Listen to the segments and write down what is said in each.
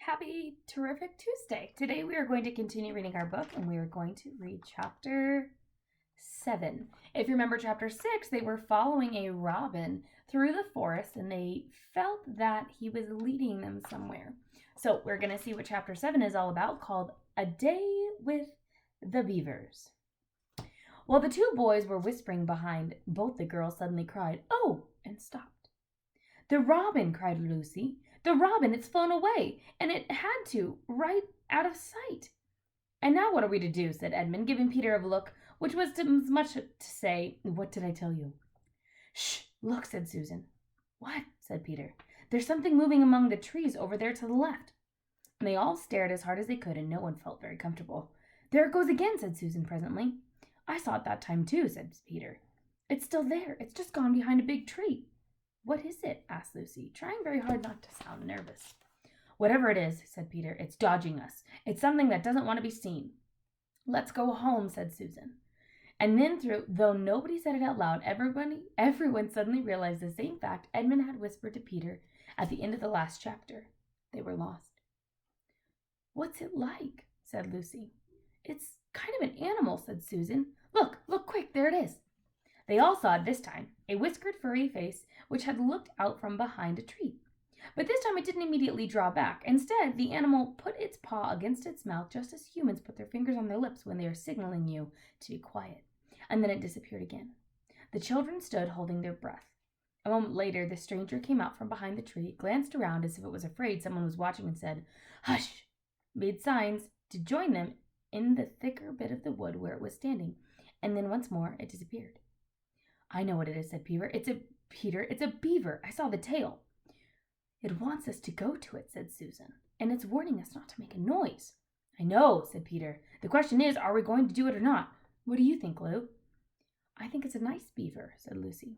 Happy terrific Tuesday. Today we are going to continue reading our book and we are going to read chapter 7. If you remember chapter 6, they were following a robin through the forest and they felt that he was leading them somewhere. So we're going to see what chapter 7 is all about, called A Day with the Beavers. While the two boys were whispering behind, both the girls suddenly cried, "Oh!" and stopped. "The robin!" cried Lucy. "The robin, it's flown away, and it had to, right out of sight." "And now what are we to do?" said Edmund, giving Peter a look which was as much to say, "What did I tell you?" "Shh, look," said Susan. "What?" said Peter. "There's something moving among the trees over there to the left." And they all stared as hard as they could, and no one felt very comfortable. "There it goes again," said Susan presently. "I saw it that time too," said Peter. "It's still there. It's just gone behind a big tree." "What is it?" asked Lucy, trying very hard not to sound nervous. "Whatever it is," said Peter, "it's dodging us. It's something that doesn't want to be seen." "Let's go home," said Susan. And then, though nobody said it out loud, everyone suddenly realized the same fact Edmund had whispered to Peter at the end of the last chapter. They were lost. "What's it like?" said Lucy. "It's kind of an animal," said Susan. Look, quick, there it is." They all saw it this time, a whiskered, furry face which had looked out from behind a tree. But this time it didn't immediately draw back. Instead, the animal put its paw against its mouth just as humans put their fingers on their lips when they are signaling you to be quiet. And then it disappeared again. The children stood holding their breath. A moment later, the stranger came out from behind the tree, glanced around as if it was afraid someone was watching, and said, "Hush!" made signs to join them in the thicker bit of the wood where it was standing, and then once more it disappeared. "I know what it is," said Peter. It's a beaver. I saw the tail." "It wants us to go to it," said Susan, "and it's warning us not to make a noise." "I know," said Peter. "The question is, are we going to do it or not? What do you think, Lou?" "I think it's a nice beaver," said Lucy.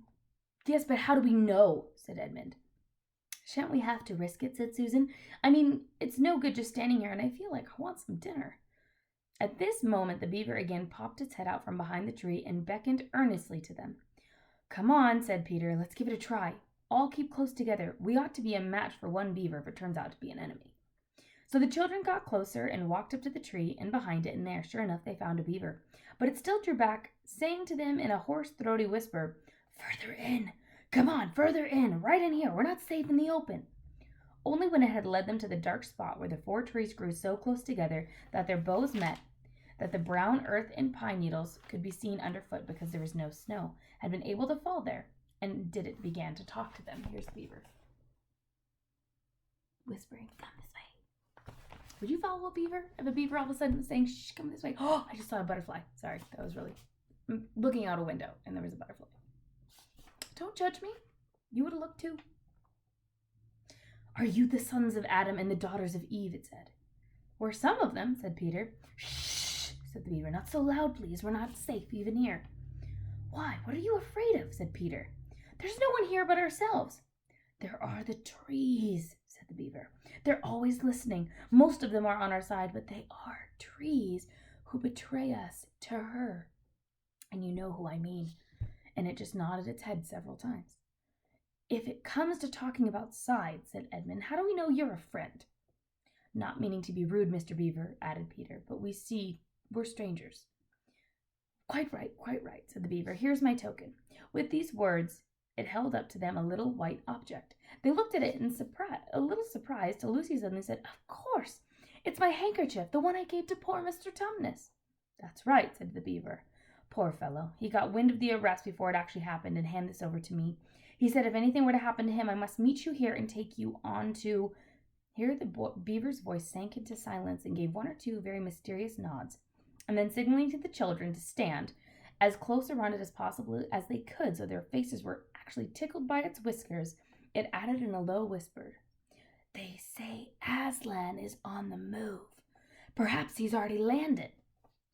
"Yes, but how do we know?" said Edmund. "Shan't we have to risk it?" said Susan. "I mean, it's no good just standing here, and I feel like I want some dinner." At this moment, the beaver again popped its head out from behind the tree and beckoned earnestly to them. "Come on," said Peter. "Let's give it a try. All keep close together. We ought to be a match for one beaver if it turns out to be an enemy." So the children got closer and walked up to the tree and behind it, and there, sure enough, they found a beaver. But it still drew back, saying to them in a hoarse, throaty whisper, "Further in. Come on, further in. Right in here. We're not safe in the open." Only when it had led them to the dark spot where the 4 trees grew so close together that their boughs met, that the brown earth and pine needles could be seen underfoot because there was no snow, had been able to fall there, and it began to talk to them. Here's the beaver. Whispering, "Come this way." Would you follow a beaver? If a beaver all of a sudden saying, "Shh, come this way." Oh, I just saw a butterfly. Sorry, that was really looking out a window and there was a butterfly. "Don't judge me. You would have looked too." "Are you the sons of Adam and the daughters of Eve?" it said. "We're some of them," said Peter. "Shh," said the beaver. "Not so loud, please. We're not safe even here." "Why, what are you afraid of?" said Peter. "There's no one here but ourselves." "There are the trees," said the beaver. "They're always listening. Most of them are on our side, but they are trees who betray us to her. And you know who I mean." And it just nodded its head several times. "If it comes to talking about sides," said Edmund, "how do we know you're a friend?" "Not meaning to be rude, Mr. Beaver," added Peter, "but we see we're strangers." Quite right," said the beaver. "Here's my token." With these words, it held up to them a little white object. They looked at it in a little surprised, till Lucy suddenly said, "Of course, it's my handkerchief, the one I gave to poor Mr. Tumnus." "That's right," said the beaver. "Poor fellow. He got wind of the arrest before it actually happened and handed this over to me. He said if anything were to happen to him, I must meet you here and take you on to—" Here the beaver's voice sank into silence and gave 1 or 2 very mysterious nods, and then signaling to the children to stand as close around it as possible as they could so their faces were actually tickled by its whiskers, it added in a low whisper, "They say Aslan is on the move. Perhaps he's already landed."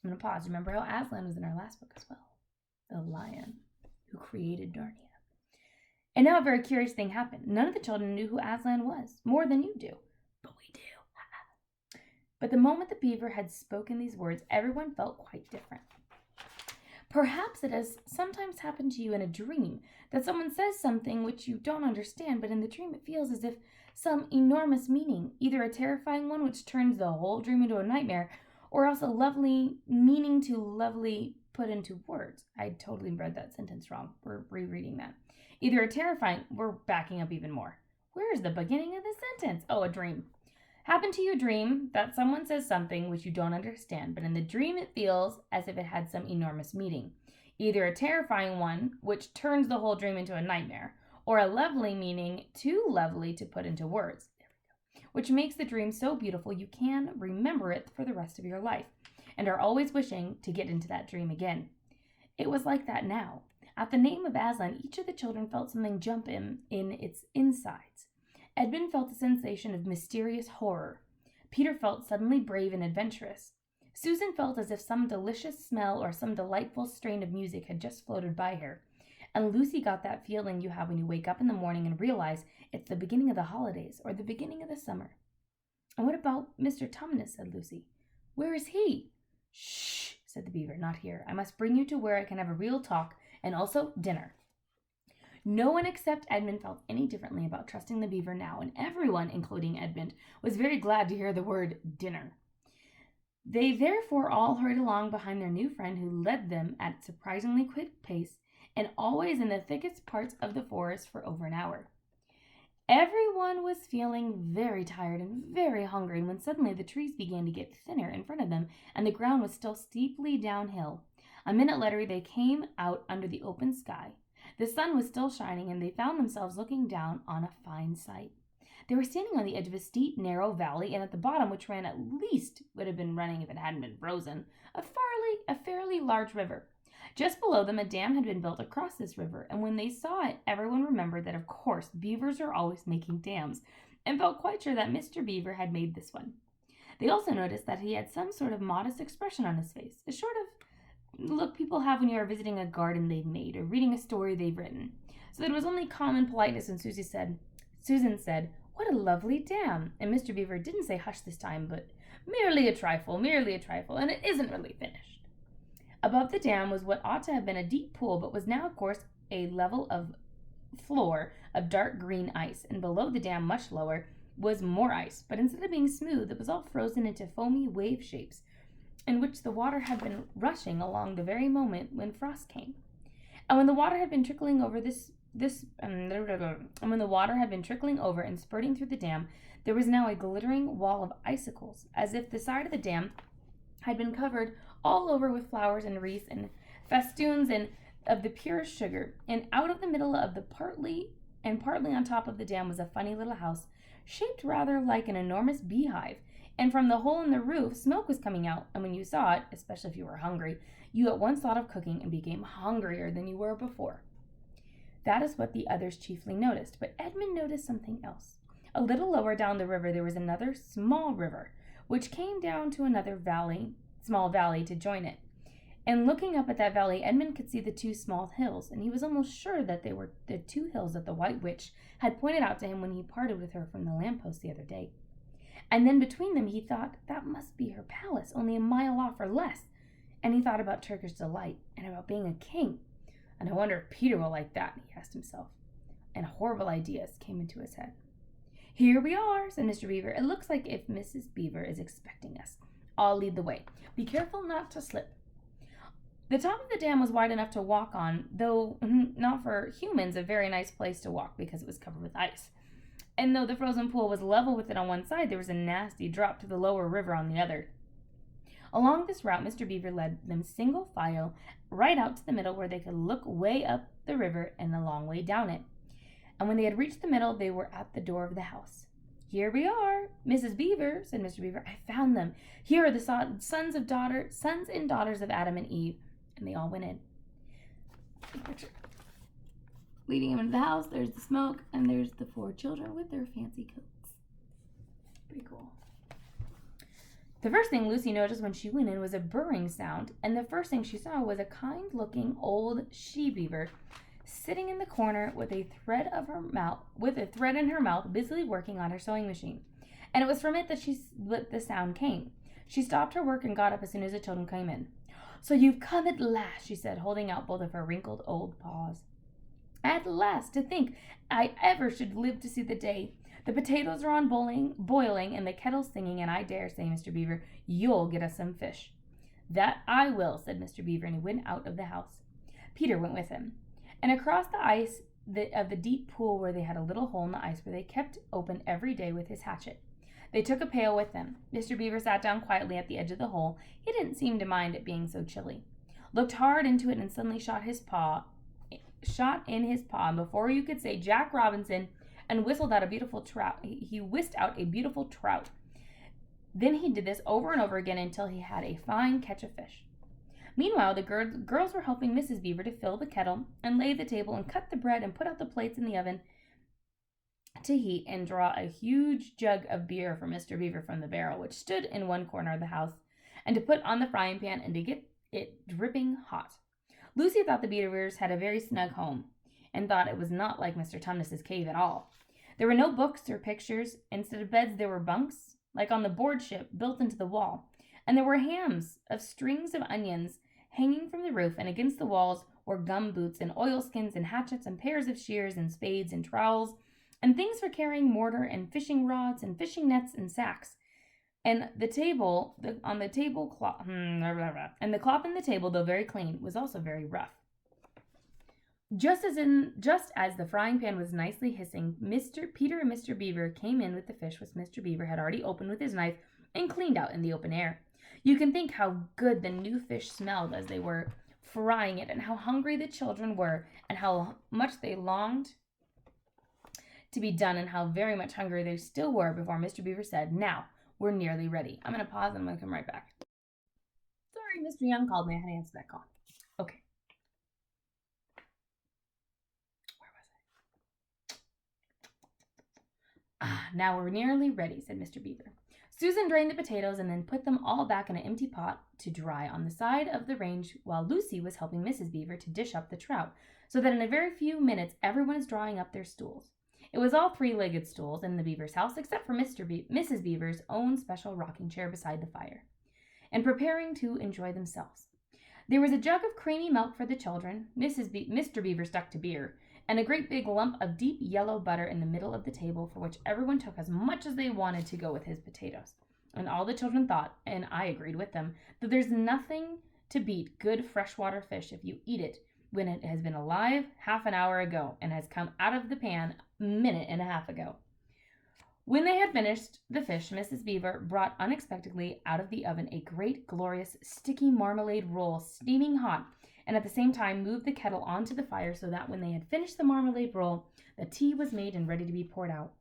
I'm going to pause. Remember how Aslan was in our last book as well? The lion who created Narnia. And now a very curious thing happened. None of the children knew who Aslan was, more than you do. But we do. But the moment the beaver had spoken these words, everyone felt quite different. Perhaps it has sometimes happened to you in a dream that someone says something which you don't understand, but in the dream it feels as if some enormous meaning, either a terrifying one which turns the whole dream into a nightmare, or else a lovely meaning to lovely put into words. I totally read that sentence wrong. We're rereading that. Either a terrifying, we're backing up even more. Where is the beginning of the sentence? Oh, a dream. Happened to you a dream that someone says something which you don't understand, but in the dream it feels as if it had some enormous meaning. Either a terrifying one, which turns the whole dream into a nightmare, or a lovely meaning too lovely to put into words, which makes the dream so beautiful you can remember it for the rest of your life, and are always wishing to get into that dream again. It was like that now. At the name of Aslan, each of the children felt something jump in its insides. Edmund felt a sensation of mysterious horror. Peter felt suddenly brave and adventurous. Susan felt as if some delicious smell or some delightful strain of music had just floated by her. And Lucy got that feeling you have when you wake up in the morning and realize it's the beginning of the holidays or the beginning of the summer. And what about Mr. Tumnus? Said Lucy. Where is he? Shh, said the beaver, not here. I must bring you to where I can have a real talk and also dinner. No one except Edmund felt any differently about trusting the beaver now, and everyone, including Edmund, was very glad to hear the word dinner. They therefore all hurried along behind their new friend, who led them at a surprisingly quick pace, and always in the thickest parts of the forest for over an hour. Everyone was feeling very tired and very hungry, when suddenly the trees began to get thinner in front of them, and the ground was still steeply downhill. A minute later they came out under the open sky. The sun was still shining, and they found themselves looking down on a fine sight. They were standing on the edge of a steep, narrow valley, and at the bottom, which ran at least would have been running if it hadn't been frozen, a fairly large river. Just below them, a dam had been built across this river, and when they saw it, everyone remembered that, of course, beavers are always making dams, and felt quite sure that Mr. Beaver had made this one. They also noticed that he had some sort of modest expression on his face, a sort of look people have when you are visiting a garden they've made or reading a story they've written. So that it was only common politeness when Susan said, "What a lovely dam!" And Mr. Beaver didn't say hush this time, but merely a trifle, and it isn't really finished. Above the dam was what ought to have been a deep pool, but was now, of course, a level of floor of dark green ice, and below the dam, much lower, was more ice, but instead of being smooth, it was all frozen into foamy wave shapes, in which the water had been rushing along the very moment when frost came. And when the water had been trickling over and spurting through the dam, there was now a glittering wall of icicles, as if the side of the dam had been covered all over with flowers and wreaths and festoons of the purest sugar. And out of the middle of the partly on top of the dam was a funny little house, shaped rather like an enormous beehive. And from the hole in the roof, smoke was coming out, and when you saw it, especially if you were hungry, you at once thought of cooking and became hungrier than you were before. That is what the others chiefly noticed, but Edmund noticed something else. A little lower down the river there was another small river, which came down to another small valley to join it. And looking up at that valley, Edmund could see the two small hills, and he was almost sure that they were the two hills that the White Witch had pointed out to him when he parted with her from the lamppost the other day. And then between them he thought that must be her palace, only a mile off or less. And he thought about Turkish delight and about being a king. And I wonder if Peter will like that, he asked himself. And horrible ideas came into his head. Here we are, said Mr. Beaver. It looks like if Mrs. Beaver is expecting us. I'll lead the way. Be careful not to slip. The top of the dam was wide enough to walk on, though not for humans a very nice place to walk because it was covered with ice. And though the frozen pool was level with it on one side, there was a nasty drop to the lower river on the other. Along this route, Mr. Beaver led them single file right out to the middle, where they could look way up the river and a long way down it. And when they had reached the middle, they were at the door of the house. Here we are, Mrs. Beaver, said Mr. Beaver. I found them. Here are the sons and daughters of Adam and Eve. And they all went in. Picture. Leading him into the house, there's the smoke, and there's the 4 children with their fancy coats. Pretty cool. The first thing Lucy noticed when she went in was a burring sound, and the first thing she saw was a kind-looking old she-beaver sitting in the corner with a thread in her mouth, busily working on her sewing machine. And it was from it that the sound came. She stopped her work and got up as soon as the children came in. "So you've come at last," she said, holding out both of her wrinkled old paws. "At last! To think I ever should live to see the day. The potatoes are on boiling, and the kettle's singing, and I dare say, Mr. Beaver, you'll get us some fish." "That I will," said Mr. Beaver, and he went out of the house. Peter went with him, and across the ice of the deep pool where they had a little hole in the ice where they kept open every day with his hatchet. They took a pail with them. Mr. Beaver sat down quietly at the edge of the hole. He didn't seem to mind it being so chilly. Looked hard into it and suddenly shot in his paw, and before you could say Jack Robinson, and whistled out a beautiful trout. He whisked out a beautiful trout. Then he did this over and over again until he had a fine catch of fish. Meanwhile, the girls were helping Mrs. Beaver to fill the kettle and lay the table and cut the bread and put out the plates in the oven to heat and draw a huge jug of beer for Mr. Beaver from the barrel, which stood in one corner of the house, and to put on the frying pan and to get it dripping hot. Lucy thought the Beavers had a very snug home, and thought it was not like Mr. Tumnus's cave at all. There were no books or pictures. Instead of beds, there were bunks, like on the board ship, built into the wall. And there were hams of strings of onions hanging from the roof, and against the walls were gum boots and oilskins and hatchets and pairs of shears and spades and trowels and things for carrying mortar and fishing rods and fishing nets and sacks. And the cloth in the table, though very clean, was also very rough. Just as the frying pan was nicely hissing, Peter and Mr. Beaver came in with the fish which Mr. Beaver had already opened with his knife and cleaned out in the open air. You can think how good the new fish smelled as they were frying it, and how hungry the children were, and how much they longed to be done, and how very much hungrier they still were before Mr. Beaver said, "Now, we're nearly ready." I'm going to pause and I'm going to come right back. Sorry, Mr. Young called me. I had to answer that call. Okay. Where was I? Now we're nearly ready, said Mr. Beaver. Susan drained the potatoes and then put them all back in an empty pot to dry on the side of the range, while Lucy was helping Mrs. Beaver to dish up the trout, so that in a very few minutes everyone was drawing up their stools. It was all three-legged stools in the Beaver's house, except for Mrs. Beaver's own special rocking chair beside the fire, and preparing to enjoy themselves. There was a jug of creamy milk for the children. Mr. Beaver stuck to beer, and a great big lump of deep yellow butter in the middle of the table, for which everyone took as much as they wanted to go with his potatoes. And all the children thought, and I agreed with them, that there's nothing to beat good freshwater fish if you eat it when it has been alive half an hour ago and has come out of the pan a minute and a half ago. When they had finished the fish, Mrs. Beaver brought unexpectedly out of the oven a great, glorious, sticky marmalade roll, steaming hot, and at the same time moved the kettle onto the fire so that when they had finished the marmalade roll, the tea was made and ready to be poured out.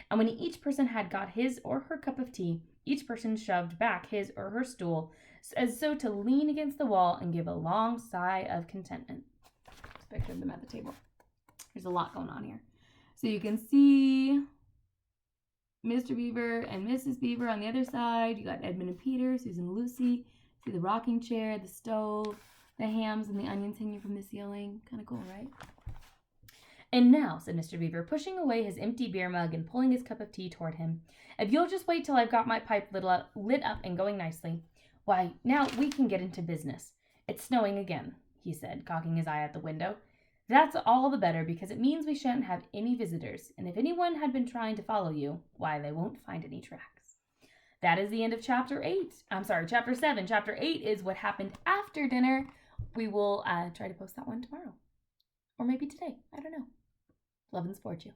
And when each person had got his or her cup of tea, each person shoved back his or her stool as so to lean against the wall and give a long sigh of contentment. Let's picture them at the table. There's a lot going on here. So you can see Mr. Beaver and Mrs. Beaver on the other side. You got Edmund and Peter, Susan and Lucy. See the rocking chair, the stove, the hams and the onions hanging from the ceiling. Kind of cool, right? "And now," said Mr. Beaver, pushing away his empty beer mug and pulling his cup of tea toward him, "if you'll just wait till I've got my pipe lit up and going nicely, why, now we can get into business. It's snowing again," he said, cocking his eye at the window. "That's all the better, because it means we shan't have any visitors, and if anyone had been trying to follow you, why, they won't find any tracks." That is the end of chapter 7. Chapter 8 is what happened after dinner. We will try to post that one tomorrow. Or maybe today. I don't know. Love and support you.